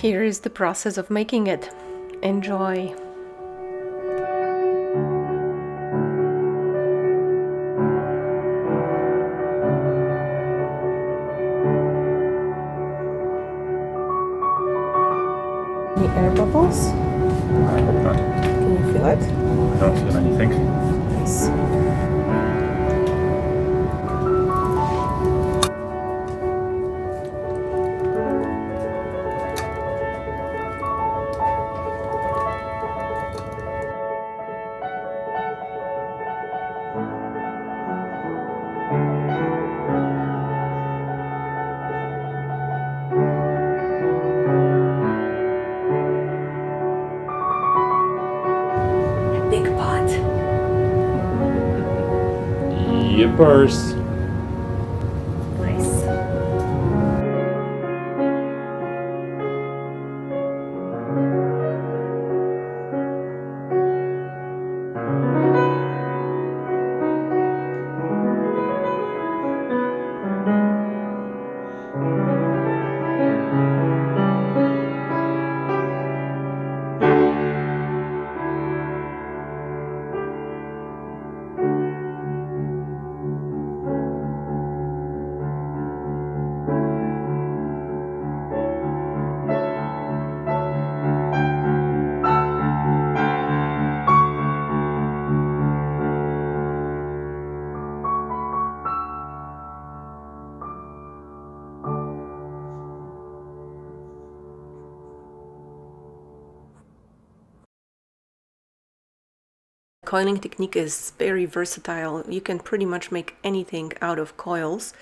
Here is the process of making it. Enjoy! Any air bubbles? I hope not. Can you feel it? I don't feel anything. Nice. Big pot. Yippers. Nice. Coiling technique is very versatile. You can pretty much make anything out of coils.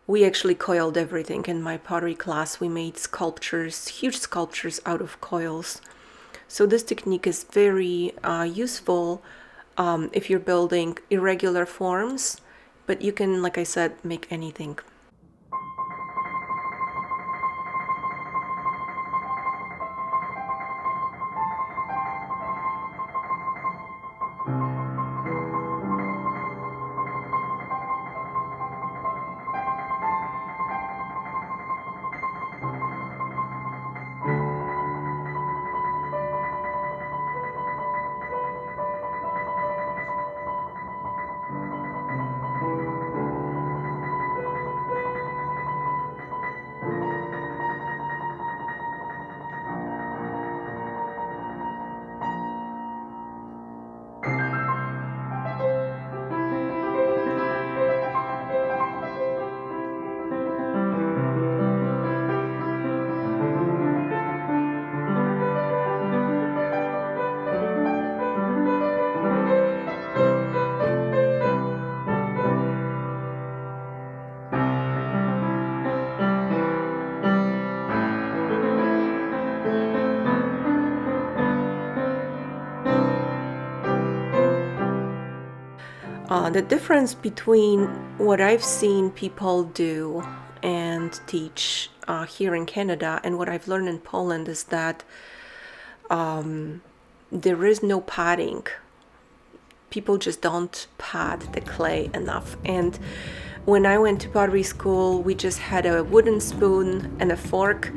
We actually coiled everything in my pottery class. We made sculptures, huge sculptures out of coils. So this technique is very useful if you're building irregular forms, but you can, like I said, make anything. The difference between what I've seen people do and teach here in Canada and what I've learned in Poland is that there is no padding. People just don't pad the clay enough. And when I went to pottery school, we just had a wooden spoon and a fork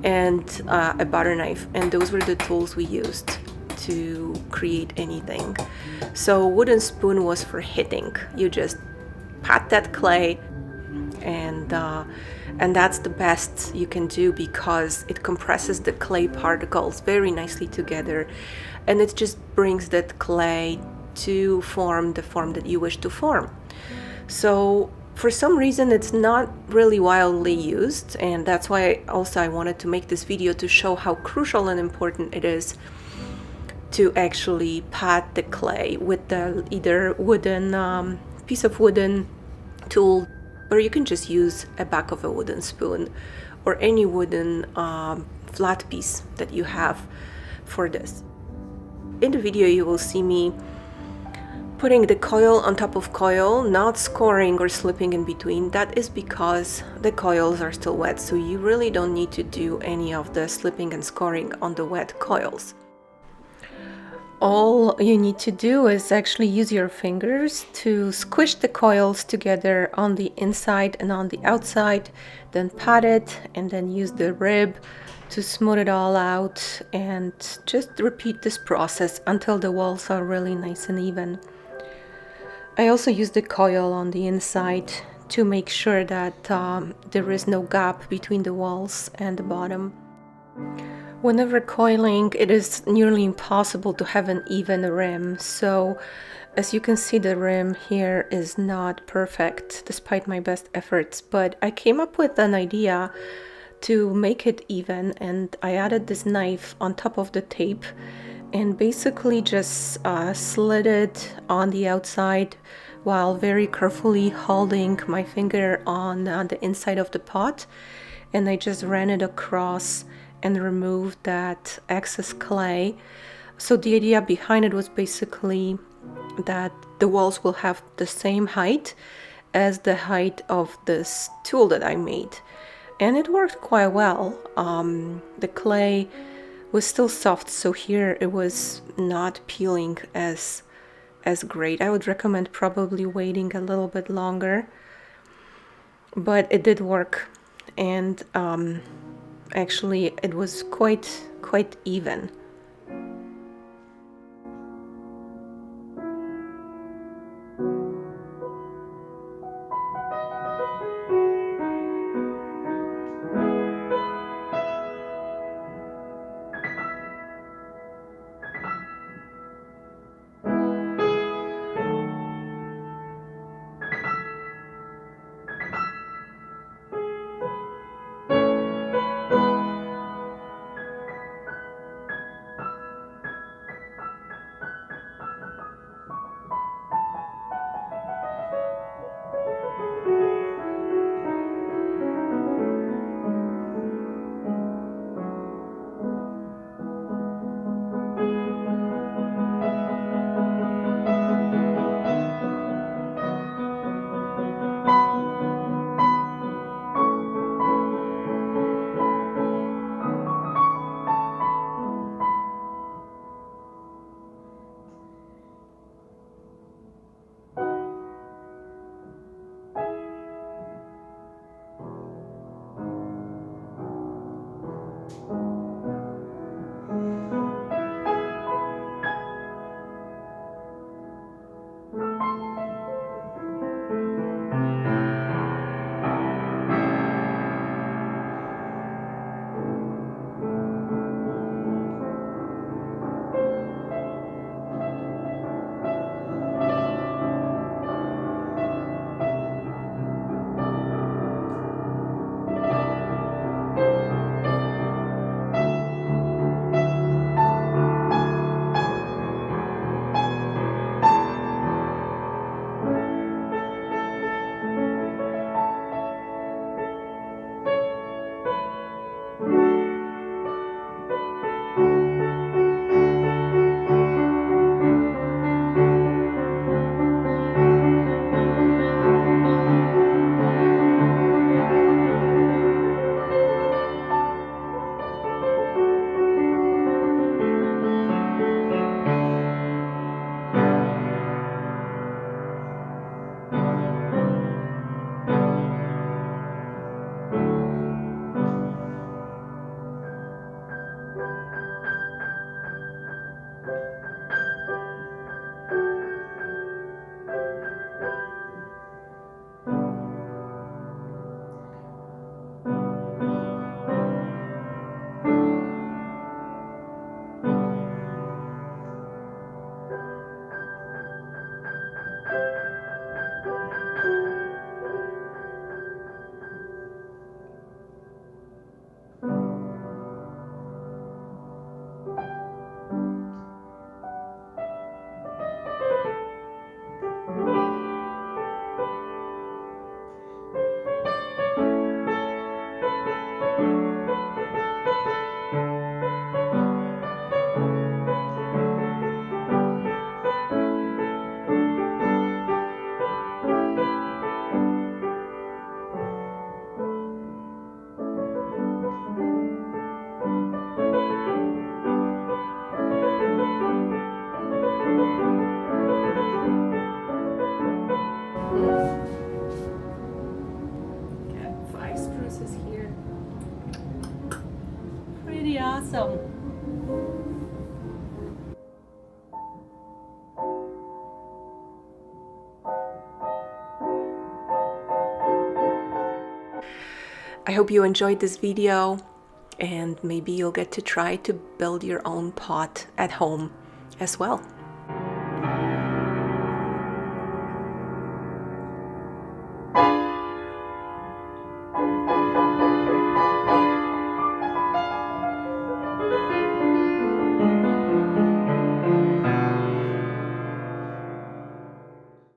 and a butter knife, and those were the tools we used to create anything. So wooden spoon was for hitting. You just pat that clay, and that's the best you can do because it compresses the clay particles very nicely together, and it just brings that clay to form the form that you wish to form. So for some reason it's not really widely used, and that's why also I wanted to make this video to show how crucial and important it is to actually pat the clay with the either wooden piece of wooden tool, or you can just use a back of a wooden spoon or any wooden flat piece that you have for this. In the video you will see me putting the coil on top of coil, not scoring or slipping in between. That is because the coils are still wet, so you really don't need to do any of the slipping and scoring on the wet coils. All you need to do is actually use your fingers to squish the coils together on the inside and on the outside, then pat it, and then use the rib to smooth it all out and just repeat this process until the walls are really nice and even. I also use the coil on the inside to make sure that there is no gap between the walls and the bottom. Whenever coiling, it is nearly impossible to have an even rim, so as you can see, the rim here is not perfect despite my best efforts, but I came up with an idea to make it even, and I added this knife on top of the tape and basically just slid it on the outside while very carefully holding my finger on the inside of the pot, and I just ran it across and removed that excess clay. So the idea behind it was basically that the walls will have the same height as the height of this tool that I made, and it worked quite well. The clay was still soft, so here it was not peeling as great. I would recommend probably waiting a little bit longer, but it did work, and actually it was quite even. awesome. I hope you enjoyed this video, and maybe you'll get to try to build your own pot at home as well.